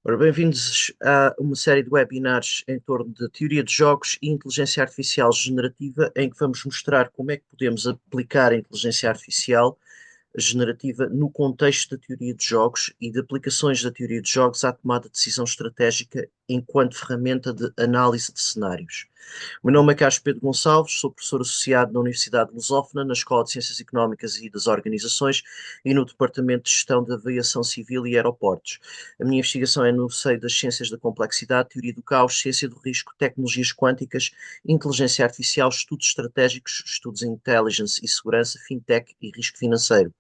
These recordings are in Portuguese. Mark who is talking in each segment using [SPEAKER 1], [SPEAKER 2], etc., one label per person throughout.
[SPEAKER 1] Ora, bem-vindos a uma série de webinars em torno de teoria de jogos e inteligência artificial generativa, em que vamos mostrar como é que podemos aplicar a inteligência artificial generativa no contexto da teoria de jogos e de aplicações da teoria de jogos à tomada de decisão estratégica enquanto ferramenta de análise de cenários. O meu nome é Carlos Pedro Gonçalves, sou professor associado na Universidade de Lusófona, na Escola de Ciências Económicas e das Organizações e no Departamento de Gestão de Aviação Civil e Aeroportos. A minha investigação é no seio das ciências da complexidade, teoria do caos, ciência do risco, tecnologias quânticas, inteligência artificial, estudos estratégicos, estudos em intelligence e segurança, fintech e risco financeiro.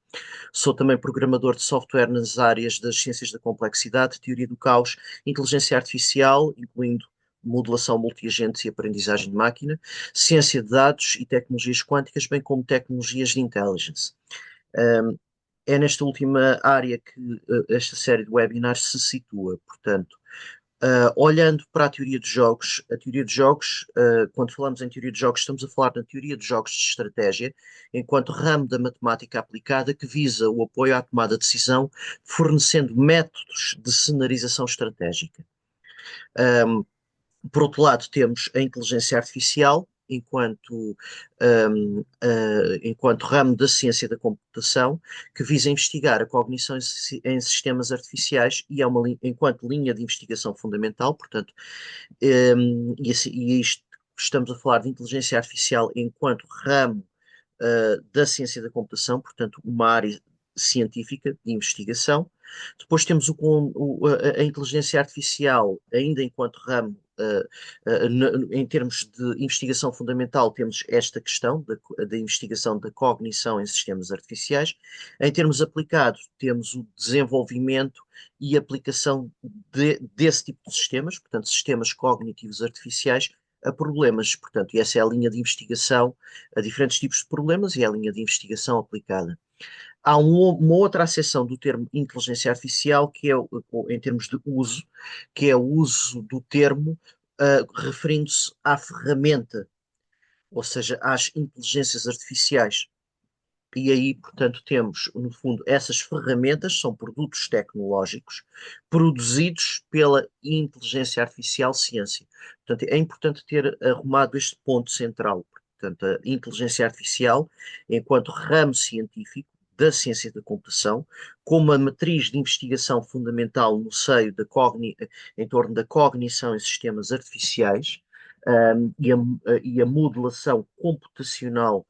[SPEAKER 1] Sou também programador de software nas áreas das ciências da complexidade, teoria do caos, inteligência artificial, incluindo modelação multiagentes e aprendizagem de máquina, ciência de dados e tecnologias quânticas, bem como tecnologias de intelligence. Um, É nesta última área que esta série de webinars se situa. Portanto, olhando para a teoria de jogos, quando falamos em teoria de jogos, estamos a falar da teoria de jogos de estratégia, enquanto ramo da matemática aplicada que visa o apoio à tomada de decisão, fornecendo métodos de cenarização estratégica. Um, por outro lado, temos a inteligência artificial, enquanto ramo da ciência da computação, que visa investigar a cognição em sistemas artificiais e é enquanto linha de investigação fundamental, portanto, isto, estamos a falar de inteligência artificial enquanto ramo da ciência da computação, portanto, uma área científica de investigação. Depois temos a inteligência artificial, ainda enquanto ramo, em termos de investigação fundamental, temos esta questão da investigação da cognição em sistemas artificiais. Em termos aplicados, temos o desenvolvimento e aplicação desse tipo de sistemas, portanto, sistemas cognitivos artificiais, a problemas. Portanto, e essa é a linha de investigação a diferentes tipos de problemas e é a linha de investigação aplicada. Há uma outra acessão do termo inteligência artificial, que é, em termos de uso, que é o uso do termo referindo-se à ferramenta, ou seja, às inteligências artificiais. E aí, portanto, temos, no fundo, essas ferramentas são produtos tecnológicos produzidos pela inteligência artificial ciência. Portanto, é importante ter arrumado este ponto central. Portanto, a inteligência artificial, enquanto ramo científico da ciência da computação, como a matriz de investigação fundamental no seio em torno da cognição em sistemas artificiais, e a modelação computacional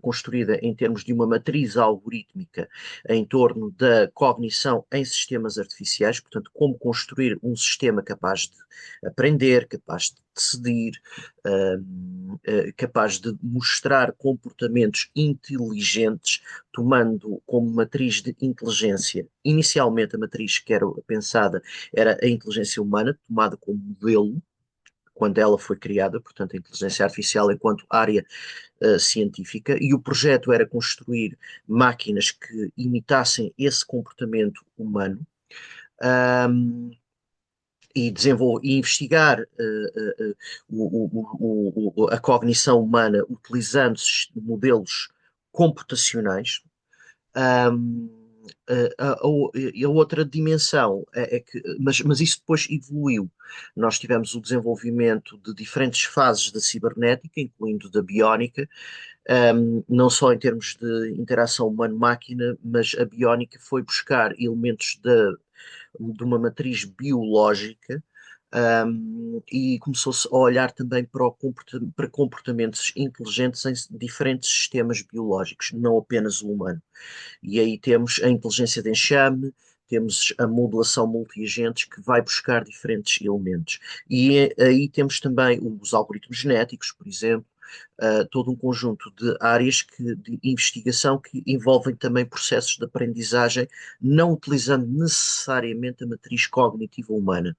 [SPEAKER 1] construída em termos de uma matriz algorítmica em torno da cognição em sistemas artificiais, portanto, como construir um sistema capaz de aprender, capaz de decidir, capaz de mostrar comportamentos inteligentes, tomando como matriz de inteligência, inicialmente a matriz que era pensada era a inteligência humana, tomada como modelo, quando ela foi criada, portanto, a inteligência artificial enquanto área científica, e o projeto era construir máquinas que imitassem esse comportamento humano. Um, e investigar a cognição humana utilizando modelos computacionais. Um, a outra dimensão é que, mas isso depois evoluiu. Nós tivemos o desenvolvimento de diferentes fases da cibernética, incluindo da biónica, não só em termos de interação humano-máquina, mas a biónica foi buscar elementos de uma matriz biológica, e começou-se a olhar também para comportamentos inteligentes em diferentes sistemas biológicos, não apenas o humano. E aí temos a inteligência de enxame, temos a modelação multiagentes que vai buscar diferentes elementos. E aí temos também os algoritmos genéticos, por exemplo, todo um conjunto de áreas de investigação que envolvem também processos de aprendizagem, não utilizando necessariamente a matriz cognitiva humana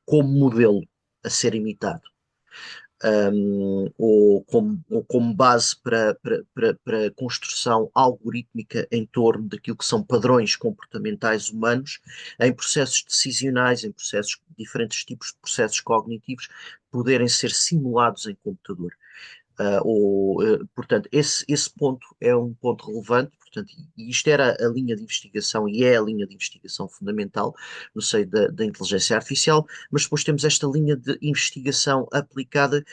[SPEAKER 1] como modelo a ser imitado. Ou como base para construção algorítmica em torno daquilo que são padrões comportamentais humanos em processos decisionais, em diferentes tipos de processos cognitivos, poderem ser simulados em computador. Portanto, esse ponto é um ponto relevante. portanto, e isto era a linha de investigação e é a linha de investigação fundamental no seio da inteligência artificial, mas depois temos esta linha de investigação aplicada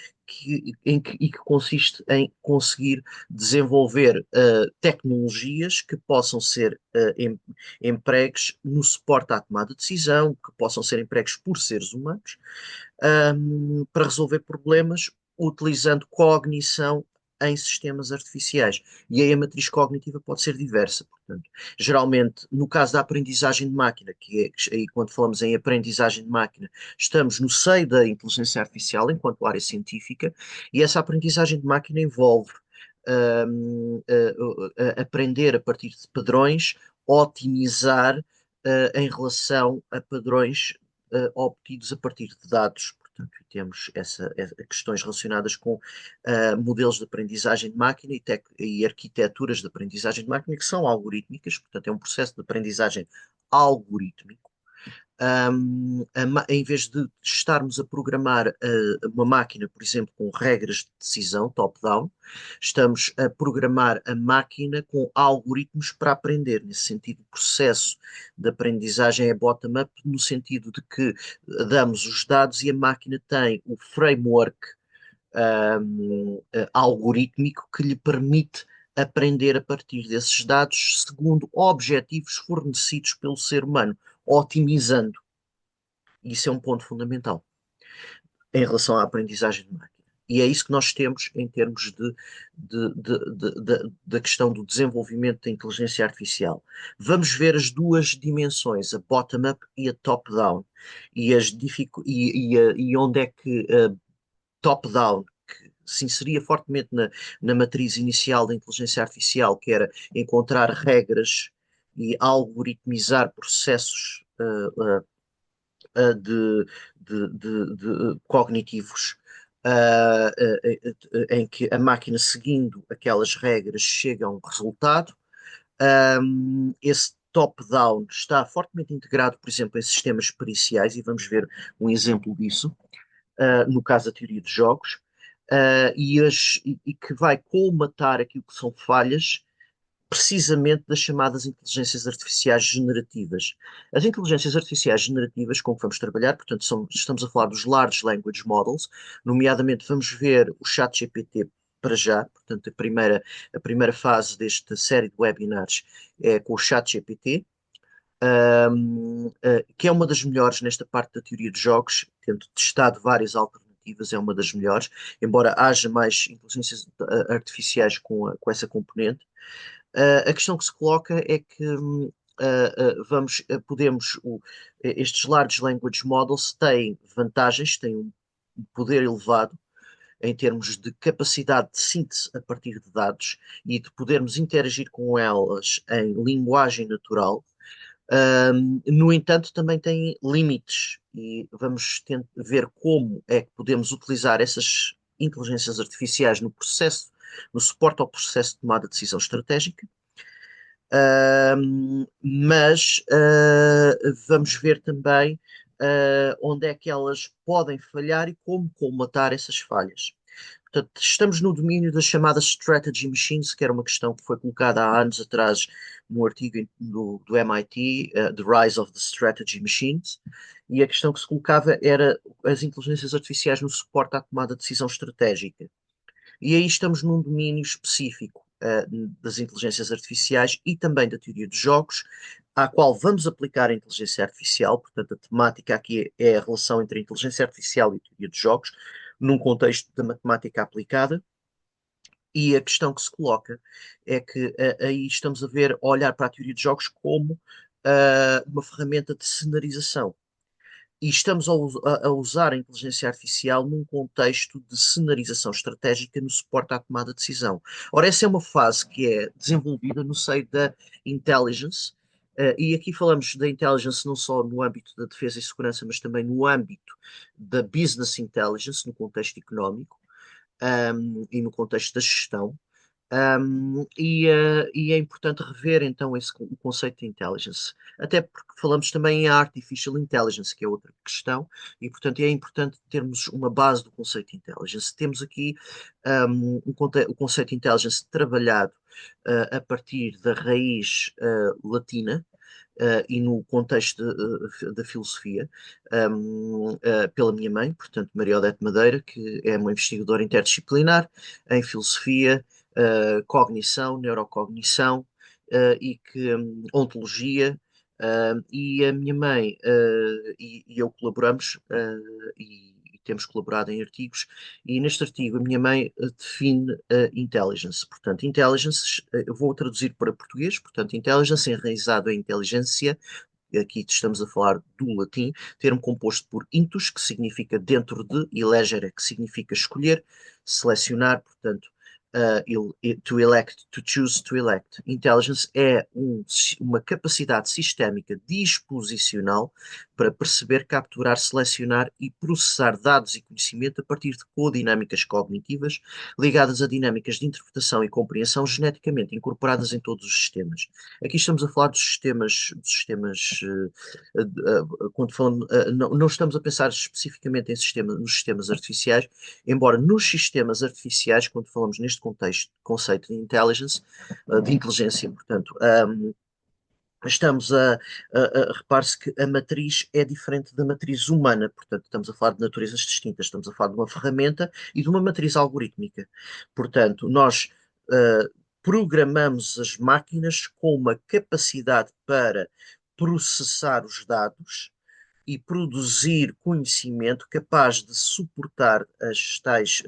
[SPEAKER 1] e que consiste em conseguir desenvolver tecnologias que possam ser empregues no suporte à tomada de decisão, que possam ser empregues por seres humanos, para resolver problemas utilizando cognição em sistemas artificiais. E aí a matriz cognitiva pode ser diversa. Portanto, geralmente, no caso da aprendizagem de máquina, que é aí quando falamos em aprendizagem de máquina, estamos no seio da inteligência artificial enquanto área científica, e essa aprendizagem de máquina envolve aprender a partir de padrões, otimizar em relação a padrões obtidos a partir de dados. Portanto, temos questões relacionadas com modelos de aprendizagem de máquina e arquiteturas de aprendizagem de máquina que são algorítmicas, portanto, é um processo de aprendizagem algorítmico. Em vez de estarmos a programar uma máquina, por exemplo, com regras de decisão top-down, estamos a programar a máquina com algoritmos para aprender. Nesse sentido, o processo de aprendizagem é bottom-up, no sentido de que damos os dados e a máquina tem o framework algorítmico que lhe permite aprender a partir desses dados segundo objetivos fornecidos pelo ser humano, otimizando. Isso é um ponto fundamental em relação à aprendizagem de máquina. E é isso que nós temos em termos da questão do desenvolvimento da inteligência artificial. Vamos ver as duas dimensões, a bottom-up e a top-down, e onde é que a top-down, que se inseria fortemente na matriz inicial da inteligência artificial, que era encontrar regras e algoritmizar processos de cognitivos, em que a máquina, seguindo aquelas regras, chega a um resultado. Esse top-down está fortemente integrado, por exemplo, em sistemas periciais, e vamos ver um exemplo disso, no caso da teoria de jogos, e que vai colmatar aquilo que são falhas precisamente das chamadas inteligências artificiais generativas. As inteligências artificiais generativas com que vamos trabalhar, portanto, estamos a falar dos Large Language Models, nomeadamente vamos ver o ChatGPT para já, portanto, a primeira fase desta série de webinars é com o ChatGPT, que é uma das melhores nesta parte da teoria de jogos, tendo testado várias alternativas, é uma das melhores, embora haja mais inteligências artificiais com essa componente. A questão que se coloca é que estes Large Language Models têm vantagens, têm um poder elevado em termos de capacidade de síntese a partir de dados e de podermos interagir com elas em linguagem natural. No entanto, também têm limites e vamos ver como é que podemos utilizar essas inteligências artificiais no suporte ao processo de tomada de decisão estratégica. Mas vamos ver também onde é que elas podem falhar e como colmatar essas falhas. Portanto, estamos no domínio das chamadas strategy machines, que era uma questão que foi colocada há anos atrás no artigo do MIT, The Rise of the Strategy Machines, e a questão que se colocava era as inteligências artificiais no suporte à tomada de decisão estratégica. E aí estamos num domínio específico das inteligências artificiais e também da teoria de jogos, à qual vamos aplicar a inteligência artificial. Portanto, a temática aqui é a relação entre a inteligência artificial e a teoria de jogos, num contexto da matemática aplicada. E a questão que se coloca é que aí estamos a olhar para a teoria de jogos como uma ferramenta de cenarização. E estamos a usar a inteligência artificial num contexto de cenarização estratégica no suporte à tomada de decisão. Ora, essa é uma fase que é desenvolvida no seio da intelligence, e aqui falamos da intelligence não só no âmbito da defesa e segurança, mas também no âmbito da business intelligence, no contexto económico, e no contexto da gestão. E é importante rever então o conceito de intelligence, até porque falamos também em artificial intelligence, que é outra questão, e portanto é importante termos uma base do conceito de intelligence. Temos aqui o conceito de intelligence trabalhado a partir da raiz latina, e no contexto da filosofia, pela minha mãe, portanto, Maria Odete Madeira, que é uma investigadora interdisciplinar em filosofia, cognição, neurocognição, e que ontologia. E a minha mãe e eu colaboramos, e temos colaborado em artigos, e neste artigo a minha mãe define intelligence. Portanto, intelligence, eu vou traduzir para português, portanto, intelligence enraizado em inteligência, aqui estamos a falar do latim, termo composto por intus, que significa dentro de, e legere, que significa escolher, selecionar, portanto, to elect, to choose, to elect. Intelligence é uma capacidade sistémica disposicional para perceber, capturar, selecionar e processar dados e conhecimento a partir de codinâmicas cognitivas ligadas a dinâmicas de interpretação e compreensão geneticamente incorporadas em todos os sistemas. Aqui estamos a falar quando falamos, não estamos a pensar especificamente nos sistemas artificiais, embora nos sistemas artificiais, quando falamos neste conceito de intelligence, de inteligência, portanto, repare-se que a matriz é diferente da matriz humana, portanto, estamos a falar de naturezas distintas, estamos a falar de uma ferramenta e de uma matriz algorítmica. Portanto, nós uh, programamos as máquinas com uma capacidade para processar os dados e produzir conhecimento capaz de suportar as tais,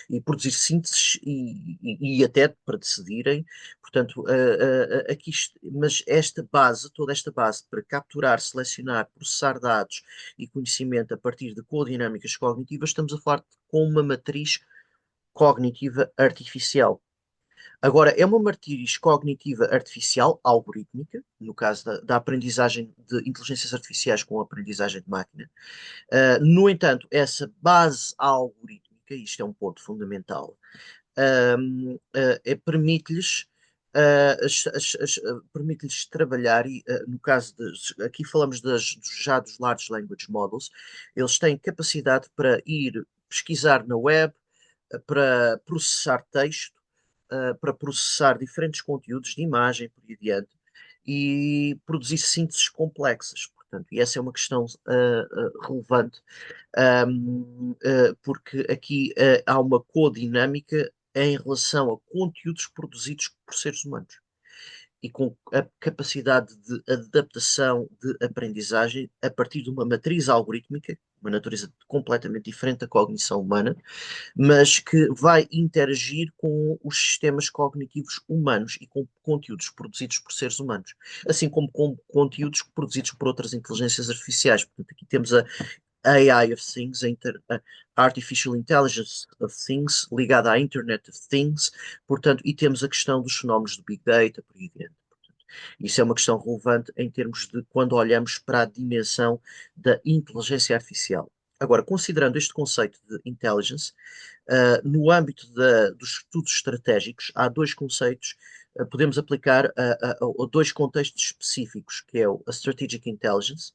[SPEAKER 1] e produzir sínteses e até para decidirem. Portanto, aqui, mas esta base, toda esta base para capturar, selecionar, processar dados e conhecimento a partir de codinâmicas cognitivas, estamos a falar com uma matriz cognitiva artificial. Agora, é uma matriz cognitiva artificial, algorítmica, no caso da aprendizagem de inteligências artificiais com aprendizagem de máquina. No entanto, essa base algorítmica, isto é um ponto fundamental, permite-lhes permite-lhes trabalhar, e no caso aqui falamos já dos Large Language Models, eles têm capacidade para ir pesquisar na web, para processar texto, para processar diferentes conteúdos de imagem, por aí adiante, e produzir sínteses complexas. Portanto, e essa é uma questão relevante, porque aqui há uma codinâmica em relação a conteúdos produzidos por seres humanos e com a capacidade de adaptação de aprendizagem a partir de uma matriz algorítmica, uma natureza completamente diferente da cognição humana, mas que vai interagir com os sistemas cognitivos humanos e com conteúdos produzidos por seres humanos, assim como com conteúdos produzidos por outras inteligências artificiais. Portanto, aqui temos a AI of Things, a Artificial Intelligence of Things, ligada à Internet of Things, portanto, e temos a questão dos fenómenos do Big Data, por aí dentro. Isso é uma questão relevante em termos de quando olhamos para a dimensão da inteligência artificial. Agora, considerando este conceito de intelligence, no âmbito dos estudos estratégicos, há dois conceitos, podemos aplicar a dois contextos específicos, que é a Strategic Intelligence,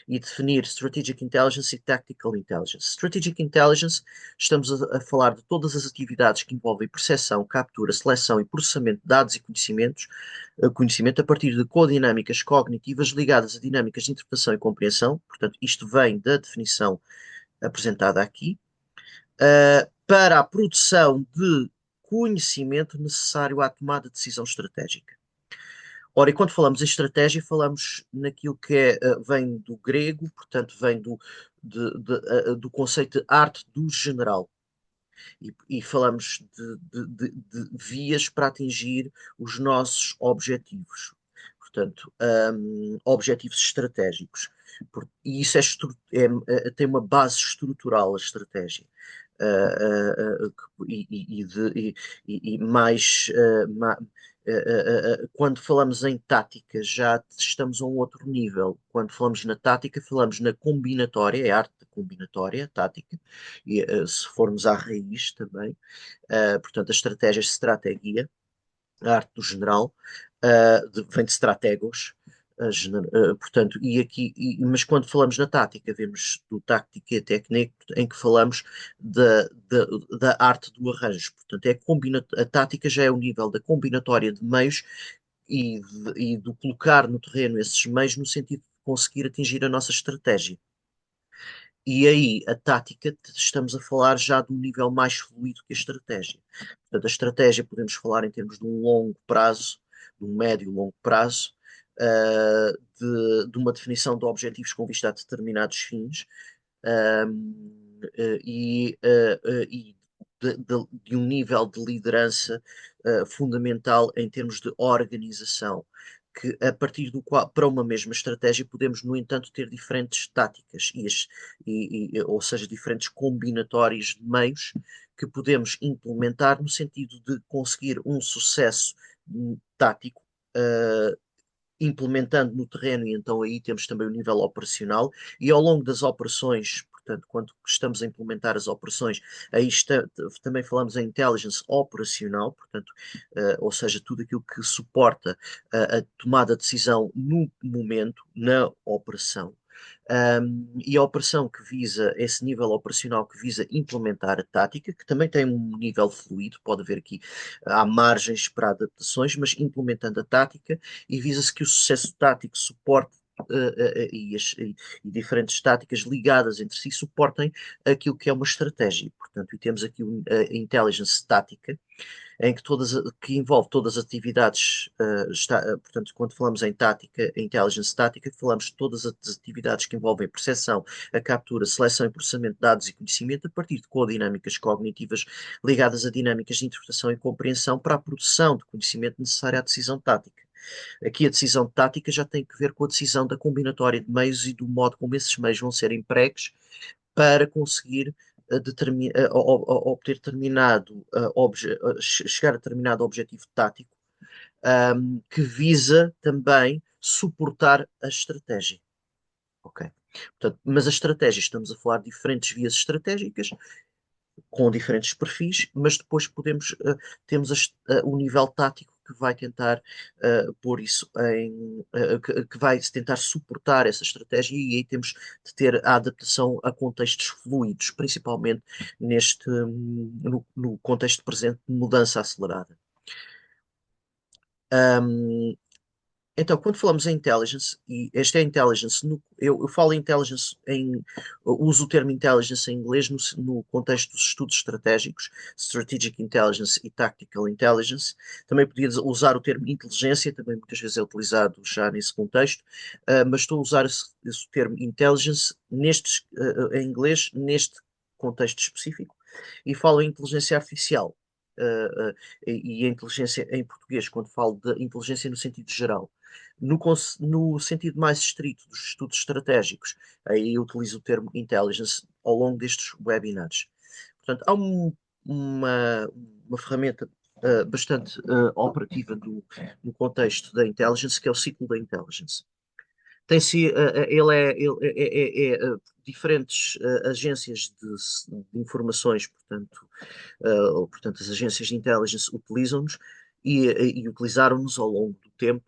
[SPEAKER 1] e definir Strategic Intelligence e Tactical Intelligence. Strategic Intelligence, estamos a falar de todas as atividades que envolvem percepção, captura, seleção e processamento de dados e conhecimento a partir de codinâmicas cognitivas ligadas a dinâmicas de interpretação e compreensão. Portanto, isto vem da definição apresentada aqui, para a produção de conhecimento necessário à tomada de decisão estratégica. Ora, e quando falamos em estratégia, falamos naquilo que vem do grego, portanto, vem do conceito de arte do general. E falamos de vias para atingir os nossos objetivos. Portanto, objetivos estratégicos. E isso tem uma base estrutural, a estratégia. E mais, quando falamos em tática, já estamos a um outro nível. Quando falamos na tática, falamos na combinatória, é a arte da combinatória, tática, e se formos à raiz também, portanto, a estratégia, estratégia, a arte do general, vem de stratégos, Portanto, mas quando falamos na tática, vemos do tática e técnica em que falamos da arte do arranjo. Portanto, a tática já é o nível da combinatória de meios e do colocar no terreno esses meios no sentido de conseguir atingir a nossa estratégia. E aí, a tática, estamos a falar já de um nível mais fluido que a estratégia. Portanto, a estratégia podemos falar em termos de um longo prazo, de um médio e longo prazo, de uma definição de objetivos com vista a determinados fins, e de um nível de liderança fundamental em termos de organização, que a partir do qual, para uma mesma estratégia, podemos, no entanto, ter diferentes táticas, ou seja, diferentes combinatórios de meios que podemos implementar no sentido de conseguir um sucesso tático, uh, implementando no terreno, e então aí temos também o nível operacional, e ao longo das operações, portanto, quando estamos a implementar as operações, também falamos em intelligence operacional, portanto, ou seja, tudo aquilo que suporta a tomada de decisão no momento, na operação. E a operação que visa, esse nível operacional que visa implementar a tática, que também tem um nível fluido, pode haver aqui, há margens para adaptações, mas implementando a tática, e visa-se que o sucesso tático suporte e diferentes táticas ligadas entre si suportem aquilo que é uma estratégia. Portanto, e temos aqui a intelligence tática, em que que envolve todas as atividades, portanto, quando falamos em tática, em intelligence tática, falamos de todas as atividades que envolvem a percepção, a captura, seleção e processamento de dados e conhecimento a partir de codinâmicas cognitivas ligadas a dinâmicas de interpretação e compreensão para a produção de conhecimento necessário à decisão tática. Aqui a decisão tática já tem que ver com a decisão da combinatória de meios e do modo como esses meios vão ser empregos para conseguir obter determinado, chegar a determinado objetivo tático, que visa também suportar a estratégia. Ok. Portanto, mas a estratégia, estamos a falar de diferentes vias estratégicas, com diferentes perfis, mas depois temos o nível tático que vai tentar pôr isso que vai tentar suportar essa estratégia, e aí temos de ter a adaptação a contextos fluidos, principalmente no contexto presente de mudança acelerada. Um, então, quando falamos em intelligence, e esta é intelligence, eu falo em intelligence uso o termo intelligence em inglês no contexto dos estudos estratégicos, strategic intelligence e tactical intelligence. Também podia usar o termo inteligência, também muitas vezes é utilizado já nesse contexto, mas estou a usar esse termo intelligence em inglês, neste contexto específico, e falo em inteligência artificial. E a inteligência em português, quando falo de inteligência no sentido geral. No sentido mais estrito dos estudos estratégicos, aí eu utilizo o termo intelligence ao longo destes webinars. Portanto, há uma ferramenta bastante operativa no contexto da intelligence, que é o ciclo da intelligence. Diferentes diferentes agências de informações, portanto, as agências de intelligence utilizam-nos e utilizaram-nos ao longo do tempo,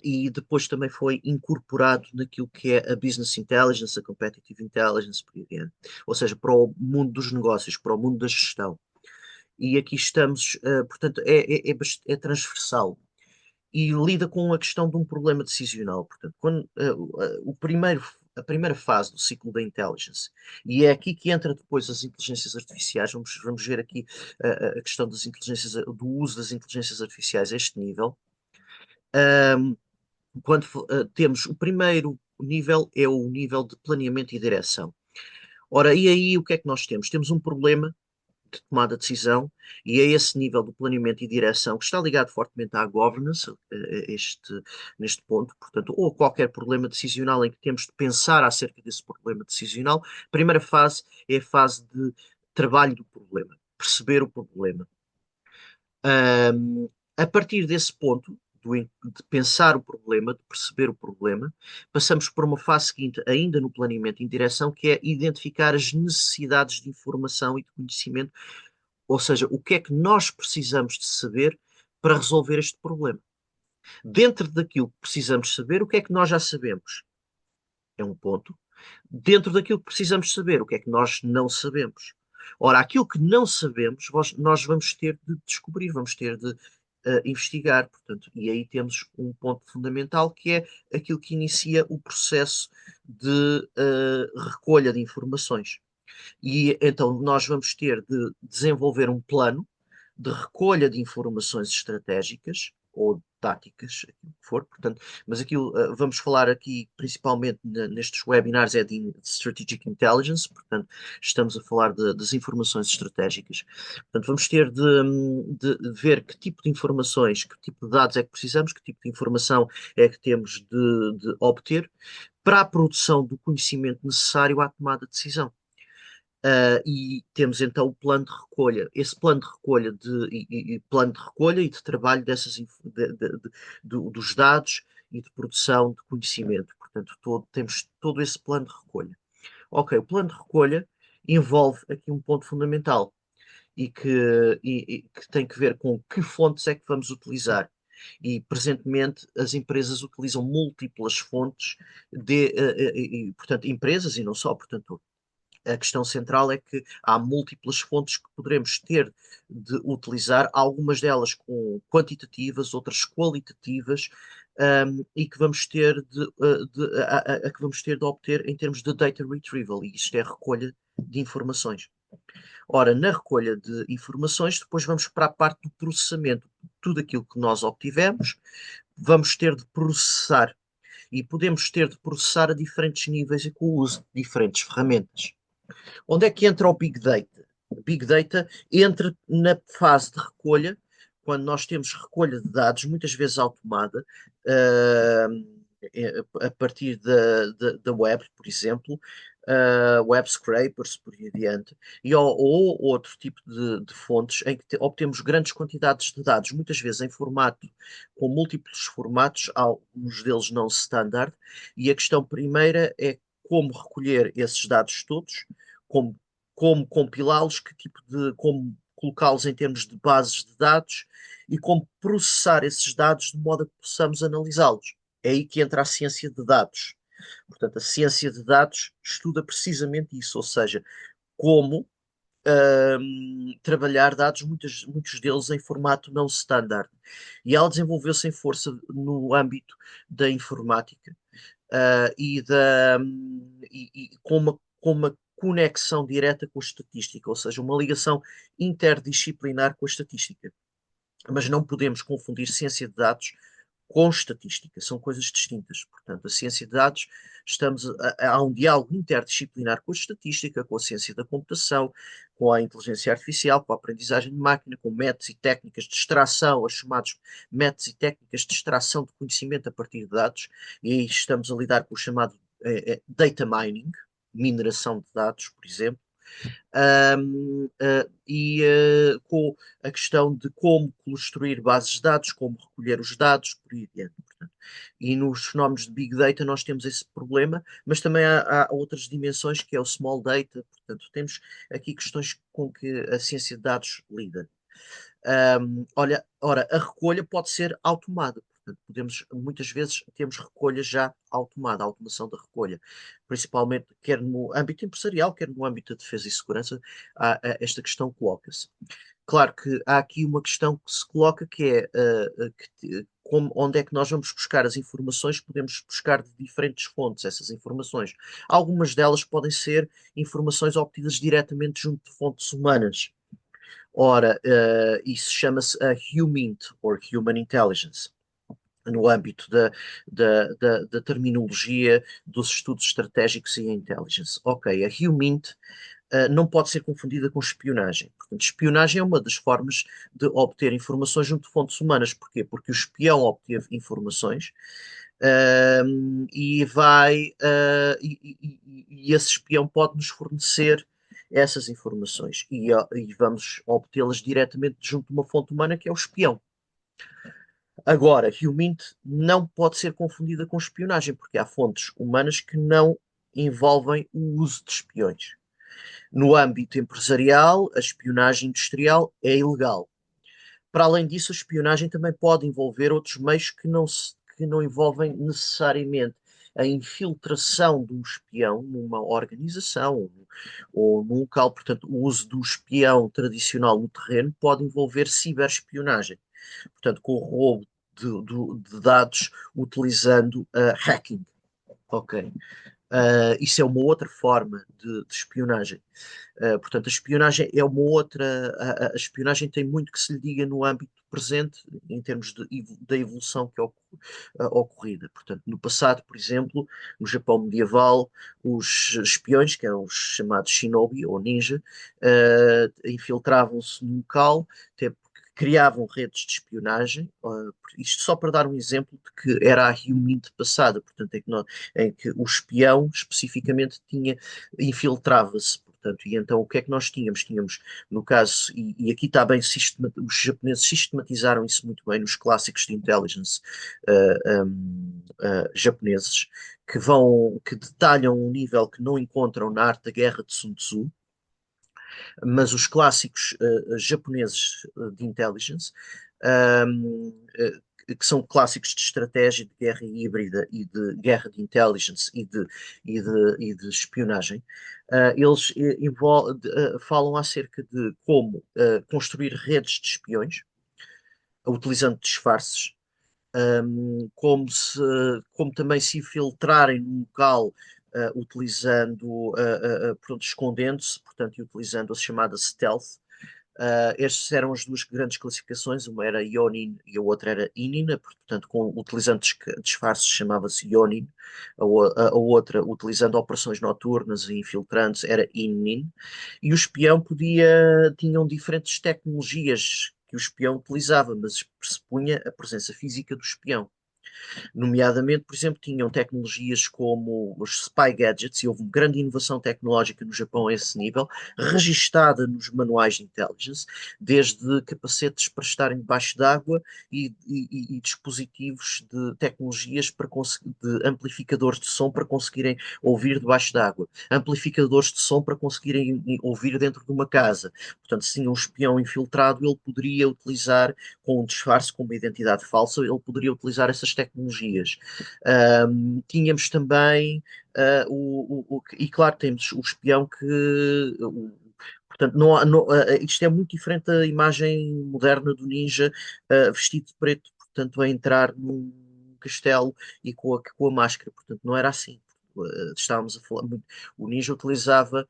[SPEAKER 1] e depois também foi incorporado naquilo que é a business intelligence, a competitive intelligence, por aí adiante. Ou seja, para o mundo dos negócios, para o mundo da gestão. E aqui estamos, portanto, é transversal e lida com a questão de um problema decisional. Portanto, a primeira fase do ciclo da intelligence, e é aqui que entra depois as inteligências artificiais. Vamos ver aqui a questão do uso das inteligências artificiais a este nível. Quando temos o primeiro nível, é o nível de planeamento e direção. Ora, e aí o que é que nós temos? Temos um problema de tomada de decisão, e é esse nível do planeamento e direção que está ligado fortemente à governance, neste ponto, portanto, ou qualquer problema decisional em que temos de pensar acerca desse problema decisional. A primeira fase é a fase de trabalho do problema, perceber o problema. A partir desse ponto, de pensar o problema, de perceber o problema, passamos por uma fase seguinte, ainda no planeamento em direção, que é identificar as necessidades de informação e de conhecimento, ou seja, o que é que nós precisamos de saber para resolver este problema. Dentro daquilo que precisamos saber, o que é que nós já sabemos? É um ponto. Dentro daquilo que precisamos saber, o que é que nós não sabemos? Ora, aquilo que não sabemos, nós vamos ter de descobrir, vamos ter de investigar, portanto, e aí temos um ponto fundamental que é aquilo que inicia o processo de recolha de informações. E então nós vamos ter de desenvolver um plano de recolha de informações estratégicas ou táticas, aquilo que for, portanto, mas aquilo, vamos falar aqui principalmente nestes webinars é de Strategic Intelligence, portanto, estamos a falar das informações estratégicas. Portanto, vamos ter de ver que tipo de informações, que tipo de dados é que precisamos, que tipo de informação é que temos de obter para a produção do conhecimento necessário à tomada de decisão. E temos então o plano de recolha. Esse plano de recolha e plano de recolha e de trabalho dos dados e de produção de conhecimento. Portanto, temos todo esse plano de recolha. Ok, o plano de recolha envolve aqui um ponto fundamental e que tem que ver com que fontes é que vamos utilizar. E presentemente as empresas utilizam múltiplas fontes portanto, empresas e não só, portanto, a questão central é que há múltiplas fontes que poderemos ter de utilizar, algumas delas quantitativas, outras qualitativas, e que vamos ter que vamos ter de obter em termos de data retrieval, e isto é recolha de informações. Ora, na recolha de informações, depois vamos para a parte do processamento. Tudo aquilo que nós obtivemos, vamos ter de processar. E podemos ter de processar a diferentes níveis e com o uso de diferentes ferramentas. Onde é que entra o Big Data? O Big Data entra na fase de recolha, quando nós temos recolha de dados, muitas vezes automada, uh, a partir da web, por exemplo, web scrapers, por aí adiante, ou outro tipo de fontes em que obtemos grandes quantidades de dados, muitas vezes em formato, com múltiplos formatos, alguns deles não standard, e a questão primeira é como recolher esses dados todos, como, como compilá-los, como colocá-los em termos de bases de dados e como processar esses dados de modo a que possamos analisá-los. É aí que entra a ciência de dados. Portanto, a ciência de dados estuda precisamente isso, ou seja, como trabalhar dados, muitos deles em formato não standard. E ela desenvolveu-se em força no âmbito da informática e com uma conexão direta com a estatística, ou seja, uma ligação interdisciplinar com a estatística. Mas não podemos confundir ciência de dados com estatística, são coisas distintas. Portanto, a ciência de dados, há um diálogo interdisciplinar com a estatística, com a ciência da computação, com a inteligência artificial, com a aprendizagem de máquina, com métodos e técnicas de extração, os chamados métodos e técnicas de extração de conhecimento a partir de dados, e aí estamos a lidar com o chamado data mining, mineração de dados, por exemplo, com a questão de como construir bases de dados, como recolher os dados, por aí adiante. Portanto. E nos fenómenos de Big Data nós temos esse problema, mas também há outras dimensões que é o Small Data, portanto temos aqui questões com que a ciência de dados lida. Ora, a recolha pode ser automada. Portanto, muitas vezes temos recolha já automada, a automação da recolha, principalmente quer no âmbito empresarial, quer no âmbito da defesa e segurança, esta questão coloca-se. Claro que há aqui uma questão que se coloca que é onde é que nós vamos buscar as informações, podemos buscar de diferentes fontes essas informações. Algumas delas podem ser informações obtidas diretamente junto de fontes humanas. Ora, isso chama-se a HUMINT, or Human Intelligence, no âmbito da terminologia dos estudos estratégicos e a intelligence. Ok, a HUMINT não pode ser confundida com espionagem. Portanto, espionagem é uma das formas de obter informações junto de fontes humanas. Porquê? Porque o espião obteve informações e esse espião pode nos fornecer essas informações e vamos obtê-las diretamente junto de uma fonte humana que é o espião. Agora, HUMINT não pode ser confundida com espionagem, porque há fontes humanas que não envolvem o uso de espiões. No âmbito empresarial, a espionagem industrial é ilegal. para além disso, a espionagem também pode envolver outros meios que não envolvem necessariamente a infiltração de um espião numa organização ou num local. Portanto, o uso do espião tradicional no terreno pode envolver ciberespionagem, portanto, com o roubo de dados utilizando hacking. Ok. Isso é uma outra forma de espionagem. Portanto, a espionagem é uma outra. A espionagem tem muito que se lhe diga no âmbito presente, em termos da evolução que é ocorrida. Portanto, no passado, por exemplo, no Japão medieval, os espiões, que eram os chamados shinobi ou ninja, infiltravam-se no local, até porque criavam redes de espionagem. Isto só para dar um exemplo de que era a Humint passada, portanto, em que o espião especificamente infiltrava-se. Portanto, e então o que é que nós tínhamos? Tínhamos, no caso, e aqui está bem, os japoneses sistematizaram isso muito bem nos clássicos de intelligence japoneses, que detalham um nível que não encontram na arte da guerra de Sun Tzu, mas os clássicos japoneses de intelligence, que são clássicos de estratégia de guerra híbrida e de guerra de intelligence e de espionagem, eles falam acerca de como construir redes de espiões, utilizando disfarces, como também se infiltrarem no local utilizando, pronto, escondendo-se, portanto, e utilizando a chamada stealth. Estas eram as duas grandes classificações, uma era Yonin e a outra era Inin, portanto, utilizando disfarces chamava-se Yonin, a outra, utilizando operações noturnas e infiltrantes, era Inin, e o espião tinham diferentes tecnologias que o espião utilizava, mas pressupunha a presença física do espião. Nomeadamente, por exemplo, tinham tecnologias como os spy gadgets, e houve uma grande inovação tecnológica no Japão a esse nível, registada nos manuais de intelligence, desde capacetes para estarem debaixo d'água e dispositivos de tecnologias de amplificadores de som para conseguirem ouvir debaixo d'água, amplificadores de som para conseguirem ouvir dentro de uma casa. Portanto, se tinha um espião infiltrado, ele poderia utilizar, com um disfarce, com uma identidade falsa, ele poderia utilizar essas tecnologias. Tínhamos também, e claro, temos o espião portanto, isto é muito diferente da imagem moderna do ninja vestido de preto, portanto, a entrar num castelo e com a máscara. Portanto, não era assim. Estávamos a falar muito. O ninja utilizava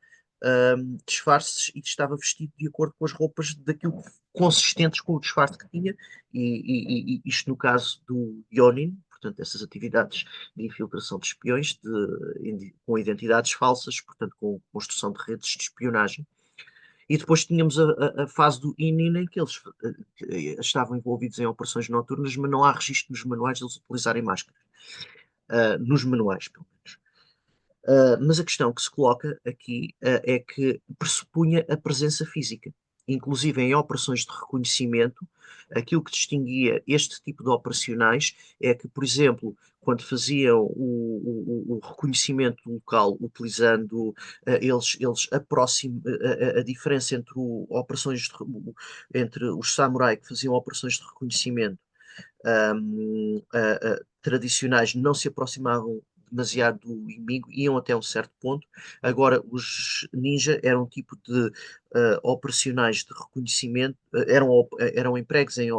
[SPEAKER 1] disfarces e estava vestido de acordo com as roupas daquilo consistentes com o disfarce que tinha, e isto no caso do Yonin, portanto, essas atividades de infiltração de espiões com identidades falsas, portanto, com construção de redes de espionagem. E depois tínhamos a fase do ININ, em que eles estavam envolvidos em operações noturnas, mas não há registro nos manuais de eles utilizarem máscaras. Nos manuais, pelo menos. Mas a questão que se coloca aqui é que pressupunha a presença física. Inclusive em operações de reconhecimento, aquilo que distinguia este tipo de operacionais é que, por exemplo, quando faziam o reconhecimento local, utilizando eles a diferença entre entre os samurais que faziam operações de reconhecimento tradicionais não se aproximavam demasiado do inimigo, iam até um certo ponto. Agora, os ninja eram um tipo de operacionais de reconhecimento, eram empregos em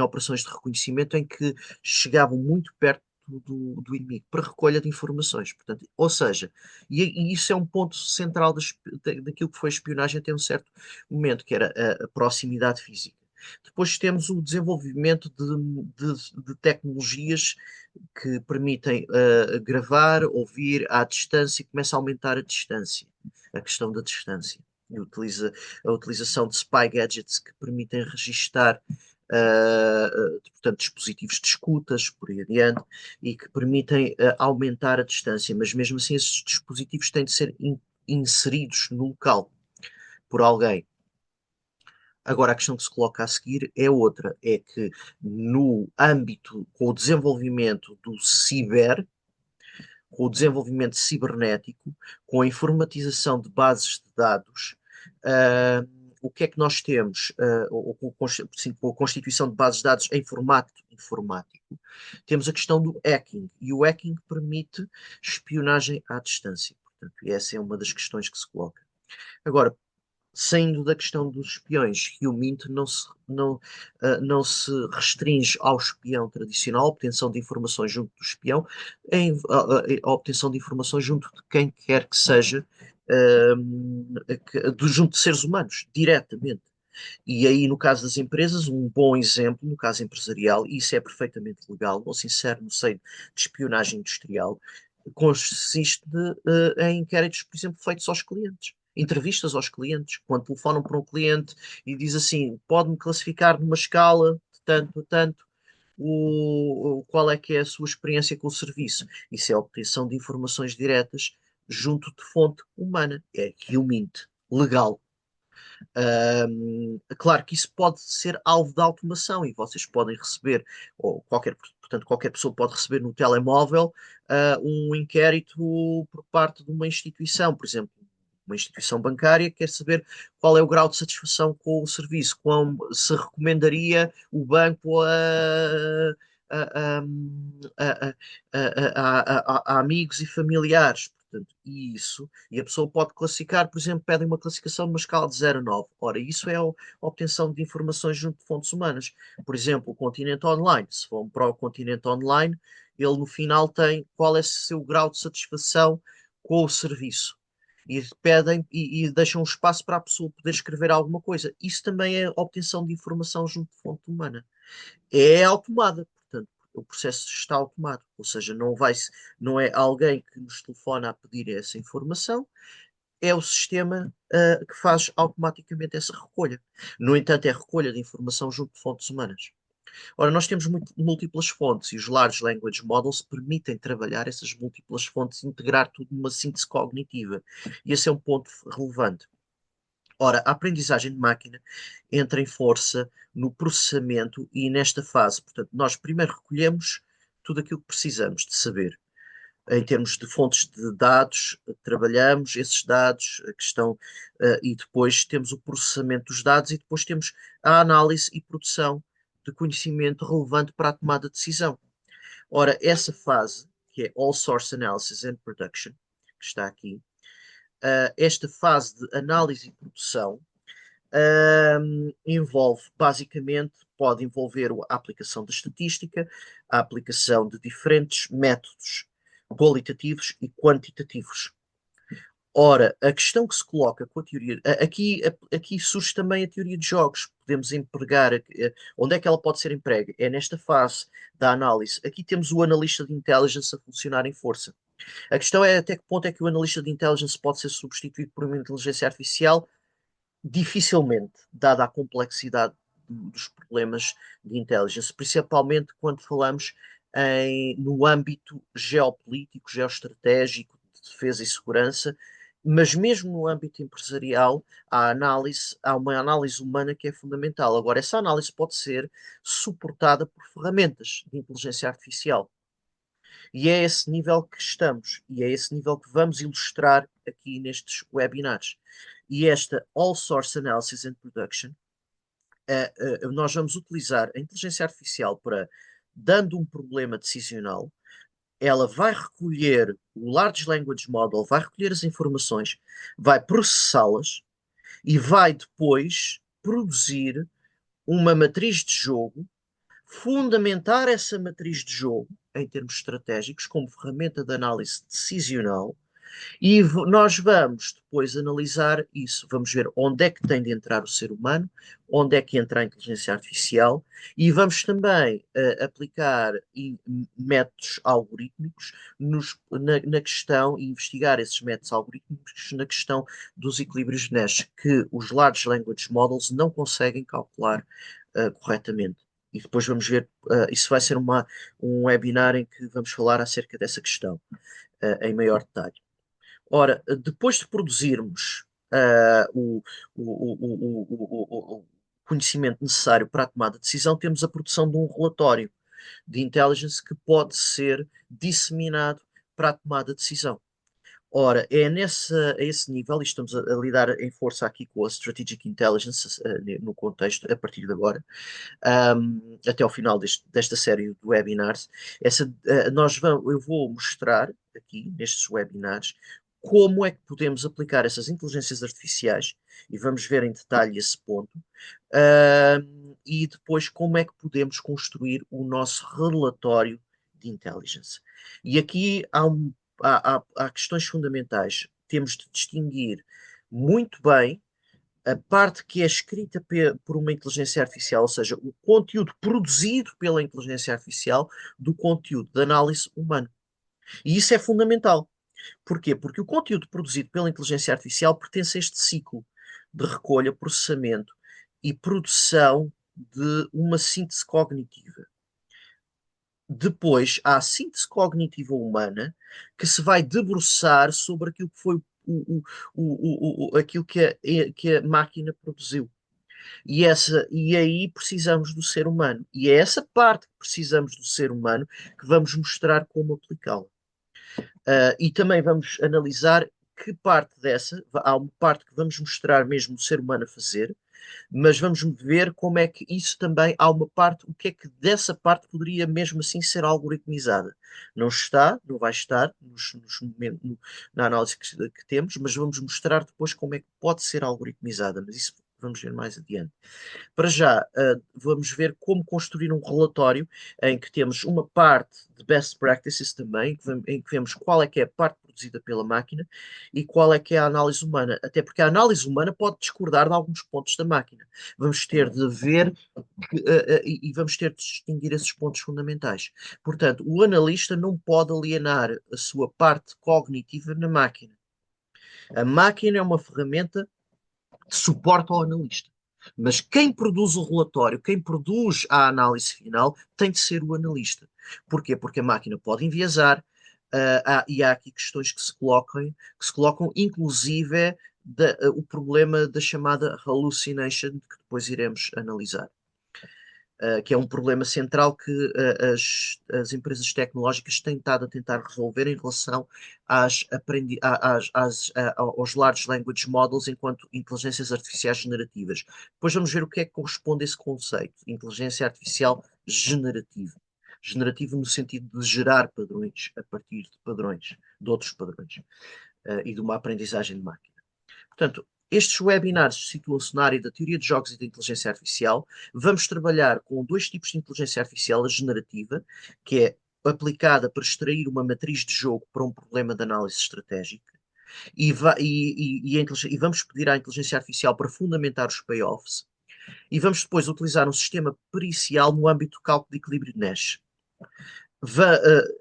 [SPEAKER 1] operações de reconhecimento em que chegavam muito perto do inimigo para recolha de informações. Portanto, ou seja, e isso é um ponto central daquilo que foi a espionagem até um certo momento, que era a proximidade física. Depois temos o desenvolvimento de tecnologias que permitem gravar, ouvir à distância, e começa a aumentar a distância, a questão da distância. E a utilização de spy gadgets que permitem registar portanto, dispositivos de escutas, por aí adiante, e que permitem aumentar a distância, mas mesmo assim esses dispositivos têm de ser inseridos no local por alguém. Agora, a questão que se coloca a seguir é outra, é que no âmbito, com o desenvolvimento do ciber, com o desenvolvimento cibernético, com a informatização de bases de dados, o que é que nós temos, sim, com a constituição de bases de dados em formato informático? Temos a questão do hacking, e o hacking permite espionagem à distância. Portanto, essa é uma das questões que se coloca. Agora, saindo da questão dos espiões, Humint não se restringe ao espião tradicional, a obtenção de informações junto do espião, a obtenção de informações junto de quem quer que seja, junto de seres humanos, diretamente. E aí, no caso das empresas, um bom exemplo, no caso empresarial, e isso é perfeitamente legal, não se insere no seio de espionagem industrial, consiste em inquéritos, por exemplo, feitos aos clientes. Entrevistas aos clientes, quando telefonam para um cliente e diz assim, pode-me classificar numa escala de tanto a tanto, qual é que é a sua experiência com o serviço. Isso é a obtenção de informações diretas junto de fonte humana. É Humint, legal. Claro que isso pode ser alvo de automação e vocês podem receber, ou portanto, qualquer pessoa pode receber no telemóvel, um inquérito por parte de uma instituição, por exemplo, uma instituição bancária quer saber qual é o grau de satisfação com o serviço, se recomendaria o banco a- a- a amigos e familiares. Portanto, e a pessoa pode classificar, por exemplo, pedem uma classificação numa escala de 0 a 9. Ora, isso é a obtenção de informações junto de fontes humanas. Por exemplo, o Continente Online. Se for para o Continente Online, ele no final tem qual é o seu grau de satisfação com o serviço. E pedem e deixam um espaço para a pessoa poder escrever alguma coisa. Isso também é obtenção de informação junto de fonte humana. É automada, portanto, o processo está automado, ou seja, não é alguém que nos telefona a pedir essa informação, é o sistema que faz automaticamente essa recolha. No entanto, é recolha de informação junto de fontes humanas. Ora, nós temos múltiplas fontes e os Large Language Models permitem trabalhar essas múltiplas fontes e integrar tudo numa síntese cognitiva. E esse é um ponto relevante. Ora, a aprendizagem de máquina entra em força no processamento e nesta fase. Portanto, nós primeiro recolhemos tudo aquilo que precisamos de saber. Em termos de fontes de dados, trabalhamos esses dados, a questão, e depois temos o processamento dos dados e depois temos a análise e produção de conhecimento relevante para a tomada de decisão. Ora, essa fase, que é All Source Analysis and Production, que está aqui, esta fase de análise e produção envolve basicamente, pode envolver a aplicação da estatística, a aplicação de diferentes métodos qualitativos e quantitativos. Ora, a questão que se coloca com a teoria, aqui surge também a teoria de jogos. Podemos empregar, onde é que ela pode ser emprega? É nesta fase da análise. Aqui temos o analista de intelligence a funcionar em força. A questão é até que ponto é que o analista de intelligence pode ser substituído por uma inteligência artificial. Dificilmente, dada a complexidade dos problemas de intelligence, principalmente quando falamos no âmbito geopolítico, geoestratégico, de defesa e segurança, mas mesmo no âmbito empresarial, há uma análise humana que é fundamental. Agora, essa análise pode ser suportada por ferramentas de inteligência artificial. E é esse nível que estamos, e é esse nível que vamos ilustrar aqui nestes webinars. E esta All Source Analysis and Production, nós vamos utilizar a inteligência artificial para, dando um problema decisional, ela vai recolher o Large Language Model, vai recolher as informações, vai processá-las e vai depois produzir uma matriz de jogo, fundamentar essa matriz de jogo em termos estratégicos como ferramenta de análise decisional. E nós vamos depois analisar isso. Vamos ver onde é que tem de entrar o ser humano, onde é que entra a inteligência artificial, e vamos também aplicar métodos algorítmicos na questão, e investigar esses métodos algorítmicos na questão dos equilíbrios de Nash, que os Large Language Models não conseguem calcular corretamente. E depois vamos ver, isso vai ser um webinar em que vamos falar acerca dessa questão em maior detalhe. Ora, depois de produzirmos o conhecimento necessário para a tomada de decisão, temos a produção de um relatório de intelligence que pode ser disseminado para a tomada de decisão. Ora, a esse nível, e estamos a lidar em força aqui com a Strategic Intelligence, no contexto, a partir de agora, até ao final desta série de webinars. Eu vou mostrar aqui, nestes webinars, como é que podemos aplicar essas inteligências artificiais, e vamos ver em detalhe esse ponto, e depois como é que podemos construir o nosso relatório de intelligence. E aqui há questões fundamentais. Temos de distinguir muito bem a parte que é escrita por uma inteligência artificial, ou seja, o conteúdo produzido pela inteligência artificial do conteúdo de análise humana. E isso é fundamental. Porquê? Porque o conteúdo produzido pela inteligência artificial pertence a este ciclo de recolha, processamento e produção de uma síntese cognitiva. Depois há a síntese cognitiva humana que se vai debruçar sobre aquilo que foi aquilo que a máquina produziu. E aí precisamos do ser humano. E é essa parte que precisamos do ser humano que vamos mostrar como aplicá-la. E também vamos analisar que parte dessa, há uma parte que vamos mostrar mesmo o ser humano a fazer, mas vamos ver como é que isso também há uma parte, o que é que dessa parte poderia mesmo assim ser algoritmizada. Não está, não vai estar na análise que temos, mas vamos mostrar depois como é que pode ser algoritmizada, mas isso vamos ver mais adiante. Para já, vamos ver como construir um relatório em que temos uma parte de best practices também, em que vemos qual é que é a parte produzida pela máquina e qual é que é a análise humana. Até porque a análise humana pode discordar de alguns pontos da máquina. Vamos ter de ver e vamos ter de distinguir esses pontos fundamentais. Portanto, o analista não pode alienar a sua parte cognitiva na máquina. A máquina é uma ferramenta de suporte ao analista. Mas quem produz o relatório, quem produz a análise final, tem de ser o analista. Porquê? Porque a máquina pode enviesar, e há aqui questões que se colocam inclusive o problema da chamada hallucination, que depois iremos analisar. Que é um problema central que as empresas tecnológicas têm estado a tentar resolver em relação aos Large Language Models enquanto inteligências artificiais generativas. Depois vamos ver o que é que corresponde a esse conceito, inteligência artificial generativa. Generativa no sentido de gerar padrões a partir de padrões, de outros padrões, e de uma aprendizagem de máquina. Portanto, estes webinars situam-se na área da teoria de jogos e da inteligência artificial. Vamos trabalhar com dois tipos de inteligência artificial: a generativa, que é aplicada para extrair uma matriz de jogo para um problema de análise estratégica, e vamos pedir à inteligência artificial para fundamentar os payoffs, e vamos depois utilizar um sistema pericial no âmbito do cálculo de equilíbrio de Nash.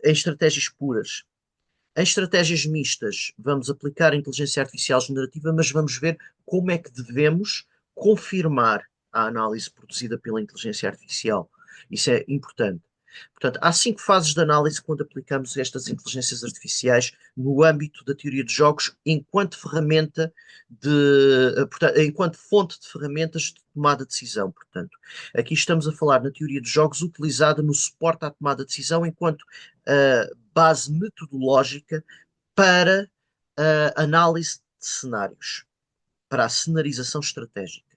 [SPEAKER 1] Em estratégias puras, em estratégias mistas, vamos aplicar a inteligência artificial generativa, mas vamos ver como é que devemos confirmar a análise produzida pela inteligência artificial. Isso é importante. Portanto, há 5 fases de análise quando aplicamos estas inteligências artificiais no âmbito da teoria de jogos, enquanto ferramenta portanto, enquanto fonte de ferramentas de tomada de decisão. Portanto, aqui estamos a falar na teoria de jogos utilizada no suporte à tomada de decisão enquanto base metodológica para a análise de cenários, para a cenarização estratégica,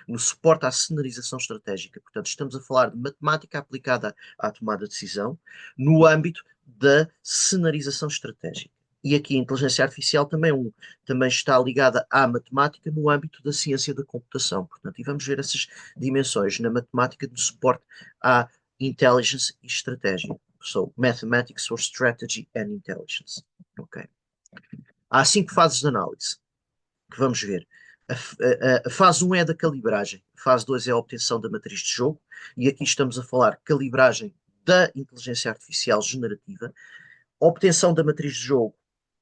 [SPEAKER 1] no suporte à cenarização estratégica. Portanto, estamos a falar de matemática aplicada à tomada de decisão no âmbito da cenarização estratégica. E aqui a inteligência artificial também está ligada à matemática no âmbito da ciência da computação. Portanto, e vamos ver essas dimensões na matemática de suporte à intelligence e estratégia. So, mathematics for strategy and intelligence. Ok. Há 5 fases de análise que vamos ver. A fase 1 é a da calibragem, a fase 2 é a obtenção da matriz de jogo, e aqui estamos a falar calibragem da inteligência artificial generativa, obtenção da matriz de jogo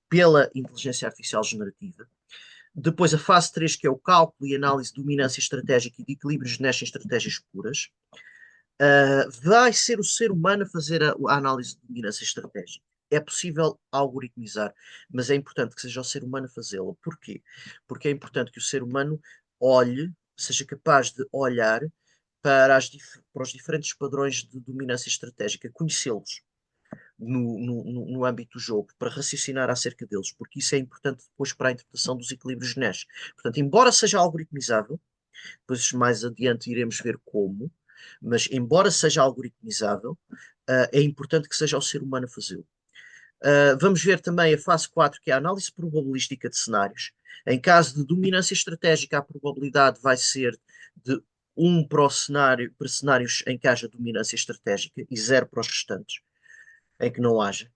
[SPEAKER 1] pela inteligência artificial generativa. Depois a fase 3, que é o cálculo e análise de dominância estratégica e de equilíbrios nestas estratégias puras. Vai ser o ser humano a fazer a análise de dominância estratégica. É possível algoritmizar, mas é importante que seja o ser humano a fazê-lo. Porquê? Porque é importante que o ser humano seja capaz de olhar para os diferentes padrões de dominância estratégica, conhecê-los. no âmbito do jogo, para raciocinar acerca deles, porque isso é importante depois para a interpretação dos equilíbrios Nash. Portanto, embora seja algoritmizável, depois mais adiante iremos ver como, mas embora seja algoritmizável, é importante que seja o ser humano a fazê-lo. Vamos ver também a fase 4, que é a análise probabilística de cenários. Em caso de dominância estratégica, a probabilidade vai ser de 1 para o cenário, para cenários em que haja dominância estratégica e 0 para os restantes, em que não haja.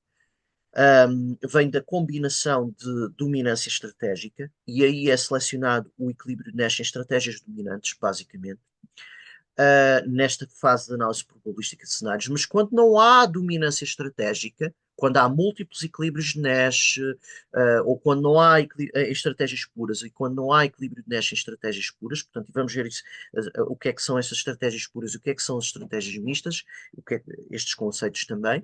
[SPEAKER 1] Vem da combinação de dominância estratégica, e aí é selecionado o equilíbrio Nash em estratégias dominantes, basicamente, nesta fase de análise probabilística de cenários. Mas quando não há dominância estratégica, quando há múltiplos equilíbrios de Nash, ou quando não há estratégias puras, e quando não há equilíbrio de Nash em estratégias puras, portanto, e vamos ver isso, o que é que são essas estratégias puras, o que é que são as estratégias mistas, o que é, estes conceitos também.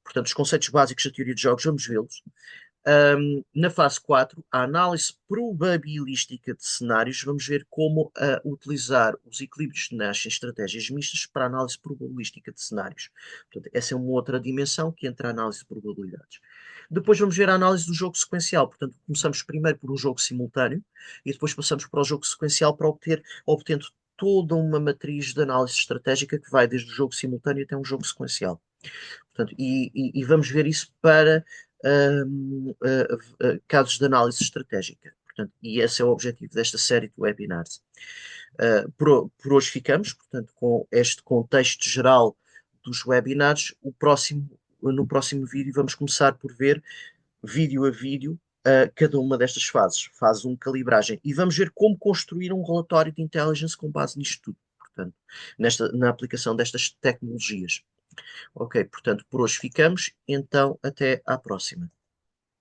[SPEAKER 1] Portanto, os conceitos básicos da teoria de jogos, vamos vê-los. Na fase 4, a análise probabilística de cenários, vamos ver como utilizar os equilíbrios de Nash em estratégias mistas para a análise probabilística de cenários. Portanto, essa é uma outra dimensão que entra a análise de probabilidades. Depois vamos ver a análise do jogo sequencial. Portanto, começamos primeiro por um jogo simultâneo e depois passamos para o jogo sequencial para obtendo toda uma matriz de análise estratégica que vai desde o jogo simultâneo até um jogo sequencial. Portanto, e vamos ver isso para casos de análise estratégica. Portanto, e esse é o objetivo desta série de webinars. Por hoje ficamos, portanto, com este contexto geral dos webinars. No próximo vídeo vamos começar por ver, vídeo a vídeo, cada uma destas fases. Fase 1, calibragem. E vamos ver como construir um relatório de intelligence com base nisto tudo. Portanto, na aplicação destas tecnologias. Ok, portanto, por hoje ficamos, então até à próxima.